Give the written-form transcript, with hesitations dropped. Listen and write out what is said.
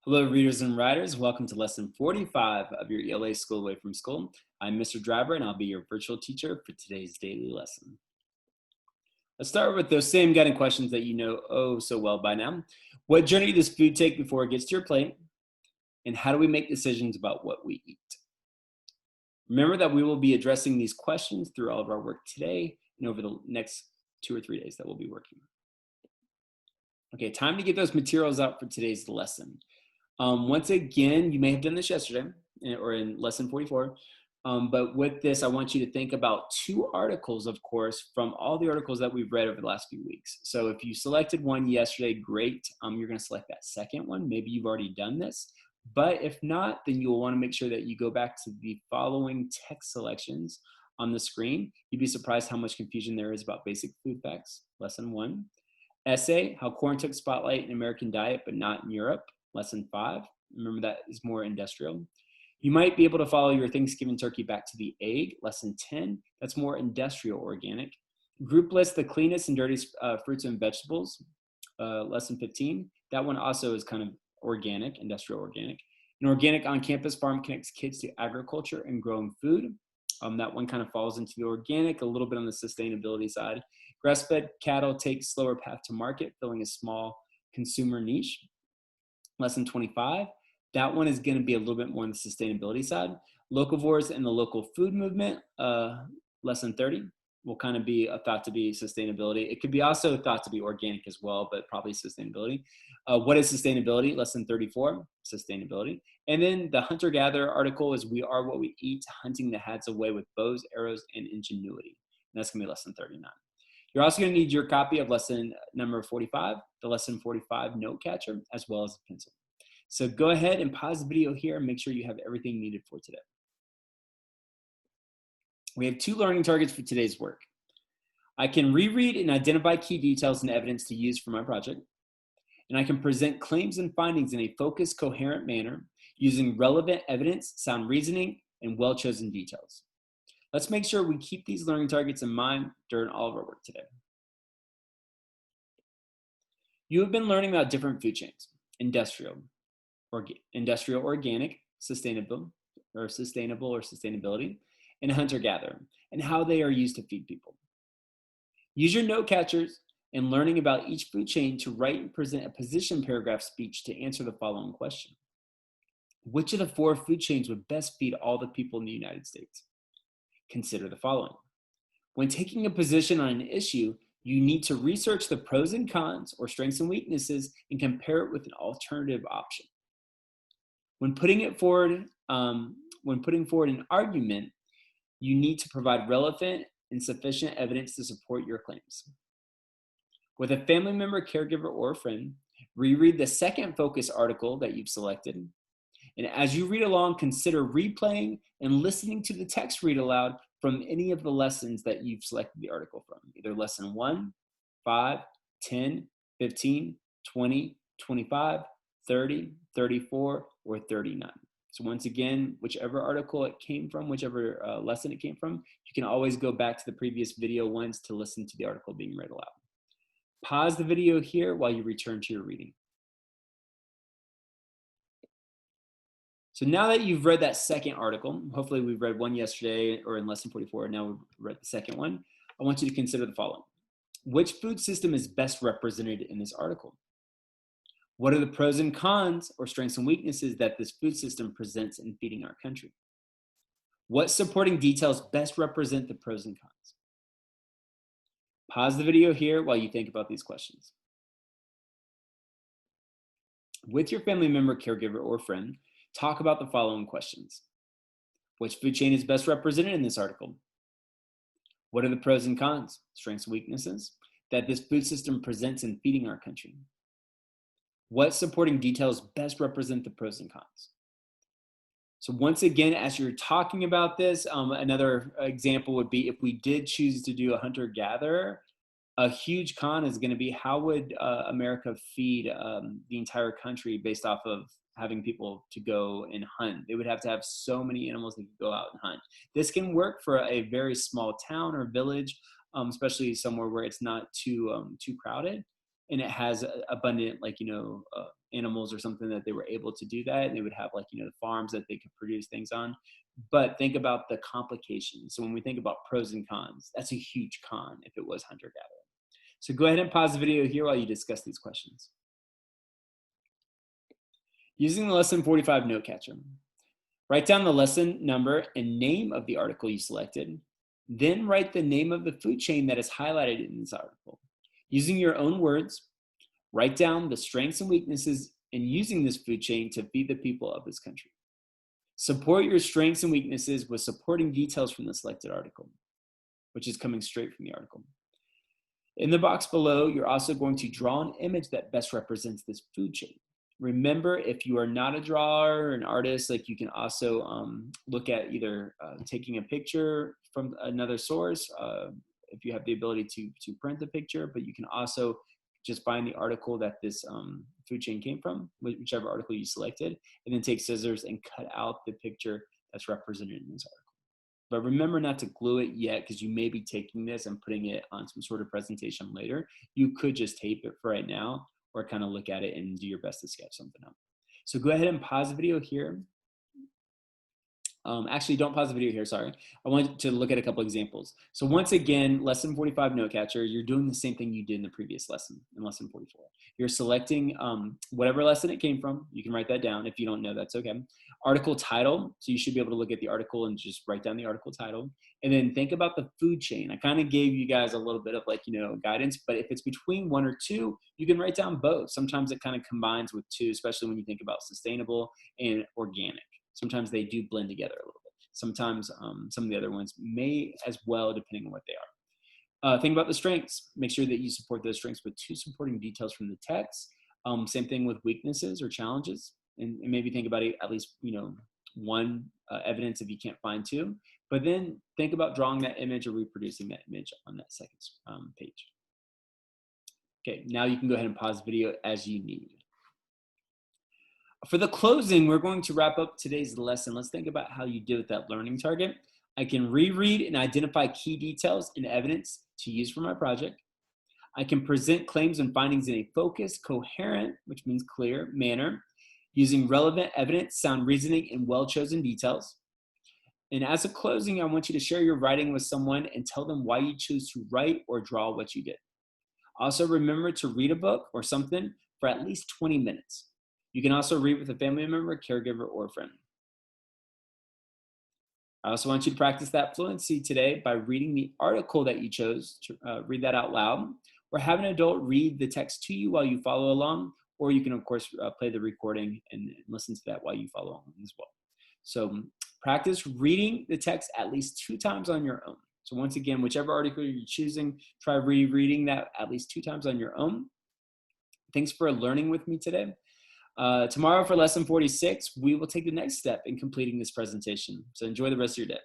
Hello, readers and writers. Welcome to lesson 45 of your ELA School Away from School. I'm Mr. Driver, and I'll be your virtual teacher for today's daily lesson. Let's start with those same guiding questions that you know oh so well by now. What journey does food take before it gets to your plate? And how do we make decisions about what we eat? Remember that we will be addressing these questions through all of our work today and over the next 2 or 3 days that we'll be working. Okay, time to get those materials out for today's lesson. Once again, you may have done this yesterday or in lesson 44, but with this, I want you to think about two articles, of course, from all the articles that we've read over the last few weeks. So if you selected one yesterday, great. You're going to select that second one. Maybe you've already done this, but if not, then you'll want to make sure that you go back to the following text selections on the screen. You'd be surprised how much confusion there is about basic food facts. Lesson 1. Essay, How Corn Took Spotlight in American Diet but Not in Europe. Lesson 5. Remember, that is more industrial. You might be able to follow your Thanksgiving turkey back to the egg. Lesson 10. That's more industrial organic. Group list the cleanest and dirtiest fruits and vegetables. Lesson 15. That one also is kind of organic, industrial organic. An organic on-campus farm connects kids to agriculture and growing food. That one kind of falls into the organic, a little bit on the sustainability side. Grass-fed cattle take slower path to market, filling a small consumer niche. Lesson 25, that one is going to be a little bit more on the sustainability side. Locavores and the local food movement. Lesson 30 will kind of be thought to be sustainability. It could be also thought to be organic as well, but probably sustainability. What is sustainability? Lesson 34, sustainability. And then the hunter-gatherer article is We Are What We Eat, Hunting the Hats Away with Bows, Arrows, and Ingenuity. And that's going to be lesson 39. You're also going to need your copy of lesson number 45, the lesson 45 note catcher, as well as a pencil. So go ahead and pause the video here and make sure you have everything needed for today. We have 2 learning targets for today's work. I can reread and identify key details and evidence to use for my project. And I can present claims and findings in a focused, coherent manner using relevant evidence, sound reasoning, and well-chosen details. Let's make sure we keep these learning targets in mind during all of our work today. You have been learning about different food chains: industrial, organic, sustainable or sustainability, and hunter-gatherer, and how they are used to feed people. Use your note catchers and learning about each food chain to write and present a position paragraph speech to answer the following question. Which of the 4 food chains would best feed all the people in the United States? Consider the following. When taking a position on an issue, you need to research the pros and cons or strengths and weaknesses and compare it with an alternative option. When putting forward an argument, you need to provide relevant and sufficient evidence to support your claims. With a family member, caregiver, or a friend, reread the second focus article that you've selected. And as you read along, consider replaying and listening to the text read aloud from any of the lessons that you've selected the article from, either lesson 1, 5, 10, 15, 20, 25, 30, 34, or 39. So once again, whichever article it came from, whichever lesson it came from, you can always go back to the previous video once to listen to the article being read aloud. Pause the video here while you return to your reading. So now that you've read that second article, hopefully we've read one yesterday or in lesson 44, now we've read the second one, I want you to consider the following. Which food system is best represented in this article? What are the pros and cons or strengths and weaknesses that this food system presents in feeding our country? What supporting details best represent the pros and cons? Pause the video here while you think about these questions. With your family member, caregiver, or friend, talk about the following questions. Which food chain is best represented in this article? What are the pros and cons, strengths and weaknesses, that this food system presents in feeding our country? What supporting details best represent the pros and cons? So once again, as you're talking about this, another example would be if we did choose to do a hunter-gatherer, a huge con is going to be how would America feed the entire country based off of having people to go and hunt. They would have to have so many animals that could go out and hunt. This can work for a very small town or village, especially somewhere where it's not too crowded. and it has abundant, like, animals or something that they were able to do that, and they would have, like, the farms that they could produce things on. But think about the complications. So when we think about pros and cons, that's a huge con if it was hunter gatherer. So go ahead and pause the video here while you discuss these questions. Using the lesson 45 note catcher, write down the lesson number and name of the article you selected. Then write the name of the food chain that is highlighted in this article. Using your own words, write down the strengths and weaknesses in using this food chain to feed the people of this country. Support your strengths and weaknesses with supporting details from the selected article, which is coming straight from the article. In the box below, you're also going to draw an image that best represents this food chain. Remember, if you are not a drawer or an artist, like, you can also look at either taking a picture from another source, if you have the ability to print the picture, but you can also just find the article that this food chain came from, whichever article you selected, and then take scissors and cut out the picture that's represented in this article. But remember not to glue it yet, because you may be taking this and putting it on some sort of presentation later. You could just tape it for right now, or kind of look at it and do your best to sketch something up. So go ahead and pause the video here. Actually, don't pause the video here, sorry. I want to look at a couple examples. So once again, lesson 45 note catcher, you're doing the same thing you did in the previous lesson, in lesson 44. You're selecting whatever lesson it came from. You can write that down. If you don't know, that's okay. Article title, so you should be able to look at the article and just write down the article title. And then think about the food chain. I kind of gave you guys a little bit of, like, guidance, but if it's between one or two, you can write down both. Sometimes it kind of combines with two, especially when you think about sustainable and organic. Sometimes they do blend together a little bit. Sometimes some of the other ones may as well, depending on what they are. Think about the strengths. Make sure that you support those strengths with two supporting details from the text. Same thing with weaknesses or challenges. And maybe think about it, at least one evidence if you can't find two. But then think about drawing that image or reproducing that image on that second page. Okay, now you can go ahead and pause the video as you need. For the closing, we're going to wrap up today's lesson. Let's think about how you did with that learning target. I can reread and identify key details and evidence to use for my project. I can present claims and findings in a focused, coherent, which means clear, manner, using relevant evidence, sound reasoning, and well-chosen details. And as a closing, I want you to share your writing with someone and tell them why you choose to write or draw what you did. Also, remember to read a book or something for at least 20 minutes. You can also read with a family member, caregiver, or friend. I also want you to practice that fluency today by reading the article that you chose to read that out loud, or have an adult read the text to you while you follow along, or you can, of course, play the recording and listen to that while you follow along as well. So practice reading the text at least 2 times on your own. So once again, whichever article you're choosing, try rereading that at least 2 times on your own. Thanks for learning with me today. Tomorrow for lesson 46, we will take the next step in completing this presentation. So enjoy the rest of your day.